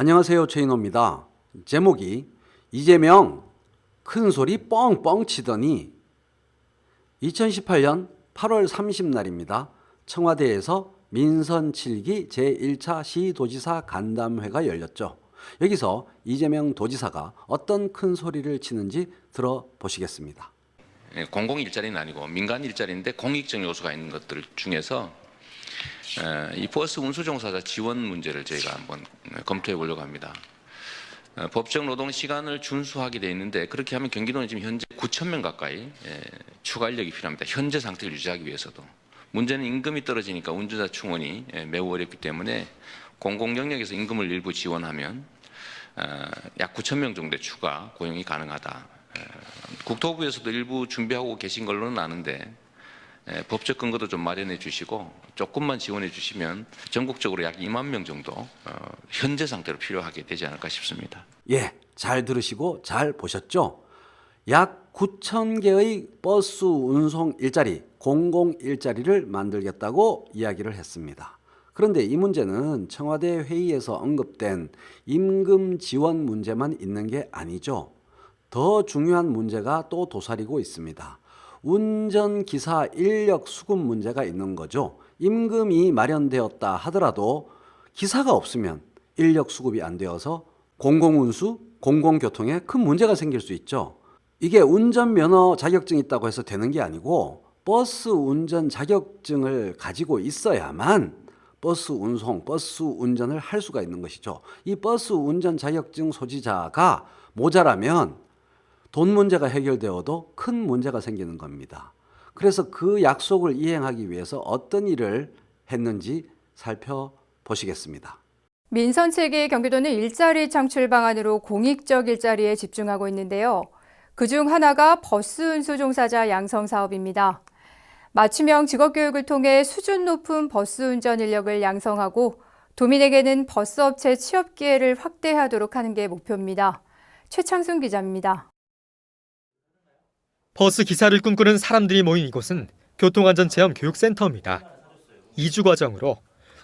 안녕하세요, 최인호입니다. 제목이 이재명 큰소리 뻥뻥 치더니 2018년 8월 30날입니다. 청와대에서 민선 7기 제1차 시도지사 간담회가 열렸죠. 여기서 이재명 도지사가 어떤 큰 소리를 치는지 들어보시겠습니다. 공공 일자리는 아니고 민간 일자리인데 공익적 요소가 있는 것들 중에서 이 버스 운수 종사자 지원 문제를 저희가 한번 검토해 보려고 합니다. 법정 노동 시간을 준수하게 돼 있는데 그렇게 하면 경기도는 지금 현재 9천 명 가까이 추가 인력이 필요합니다. 현재 상태를 유지하기 위해서도. 문제는 임금이 떨어지니까 운전자 충원이 매우 어렵기 때문에 공공 영역에서 임금을 일부 지원하면 약 9천 명 정도의 추가 고용이 가능하다. 국토부에서도 일부 준비하고 계신 걸로는 아는데 법적 근거도 좀 마련해 주시고 조금만 지원해 주시면 전국적으로 약 2만 명 정도 현재 상태로 필요하게 되지 않을까 싶습니다. 예, 잘 들으시고 잘 보셨죠? 약 9천 개의 버스 운송 일자리, 공공 일자리를 만들겠다고 이야기를 했습니다. 그런데 이 문제는 청와대 회의에서 언급된 임금 지원 문제만 있는 게 아니죠. 더 중요한 문제가 또 도사리고 있습니다. 운전기사 인력 수급 문제가 있는 거죠. 임금이 마련되었다 하더라도 기사가 없으면 인력 수급이 안 되어서 공공운수, 공공교통에 큰 문제가 생길 수 있죠. 이게 운전면허 자격증이 있다고 해서 되는 게 아니고 버스 운전 자격증을 가지고 있어야만 버스 운송, 버스 운전을 할 수가 있는 것이죠. 이 버스 운전 자격증 소지자가 모자라면 돈 문제가 해결되어도 큰 문제가 생기는 겁니다. 그래서 그 약속을 이행하기 위해서 어떤 일을 했는지 살펴보시겠습니다. 민선 7기 경기도는 일자리 창출 방안으로 공익적 일자리에 집중하고 있는데요. 그중 하나가 버스 운수 종사자 양성 사업입니다. 맞춤형 직업교육을 통해 수준 높은 버스 운전 인력을 양성하고 도민에게는 버스업체 취업 기회를 확대하도록 하는 게 목표입니다. 최창순 기자입니다. 버스 기사를 꿈꾸는 사람들이 모인 이곳은 교통안전체험 교육센터입니다. 2주 과정으로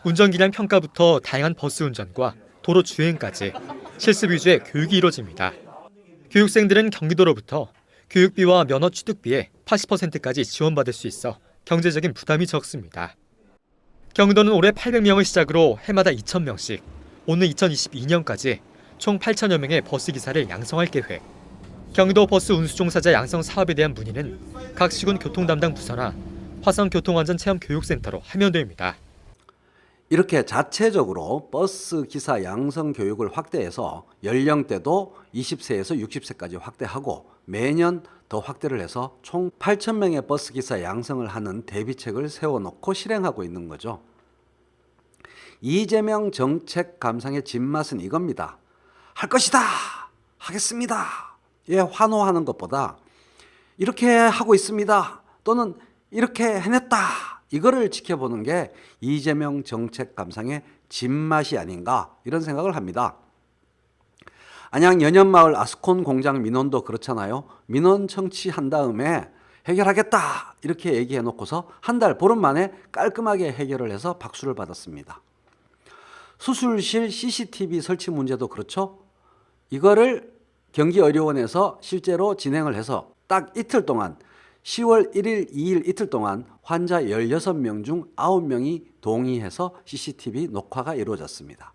운전기량 평가부터 다양한 버스 운전과 도로 주행까지 실습 위주의 교육이 이루어집니다. 교육생들은 경기도로부터 교육비와 면허 취득비의 80%까지 지원받을 수 있어 경제적인 부담이 적습니다. 경기도는 올해 800명을 시작으로 해마다 2,000명씩, 오는 2022년까지 총 8천여 명의 버스 기사를 양성할 계획. 경기도 버스 운수종사자 양성 사업에 대한 문의는 각 시군 교통 담당 부서나 화성교통안전체험교육센터로 하면 됩니다. 이렇게 자체적으로 버스 기사 양성 교육을 확대해서 연령대도 20세에서 60세까지 확대하고 매년 더 확대를 해서 총 8,000명의 버스 기사 양성을 하는 대비책을 세워놓고 실행하고 있는 거죠. 이재명 정책 감상의 진맛은 이겁니다. 할 것이다! 하겠습니다! 예, 환호하는 것보다 이렇게 하고 있습니다. 또는 이렇게 해냈다. 이거를 지켜보는 게 이재명 정책 감상의 진맛이 아닌가 이런 생각을 합니다. 안양 연현마을 아스콘 공장 민원도 그렇잖아요. 민원 청취한 다음에 해결하겠다 이렇게 얘기해 놓고서 한 달 보름 만에 깔끔하게 해결을 해서 박수를 받았습니다. 수술실 CCTV 설치 문제도 그렇죠. 이거를 경기의료원에서 실제로 진행을 해서 딱 이틀 동안 10월 1일, 2일 이틀 동안 환자 16명 중 9명이 동의해서 CCTV 녹화가 이루어졌습니다.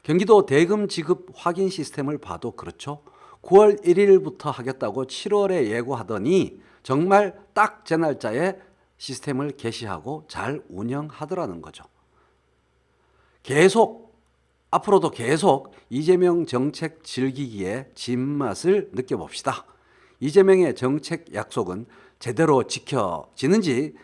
경기도 대금 지급 확인 시스템을 봐도 그렇죠. 9월 1일부터 하겠다고 7월에 예고하더니 정말 딱 제 날짜에 시스템을 개시하고 잘 운영하더라는 거죠. 앞으로도 계속 이재명 정책 즐기기에 진맛을 느껴봅시다. 이재명의 정책 약속은 제대로 지켜지는지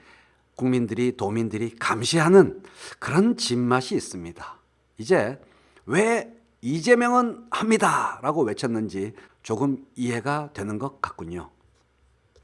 국민들이, 도민들이 감시하는 그런 진맛이 있습니다. 이제 왜 이재명은 합니다! 라고 외쳤는지 조금 이해가 되는 것 같군요.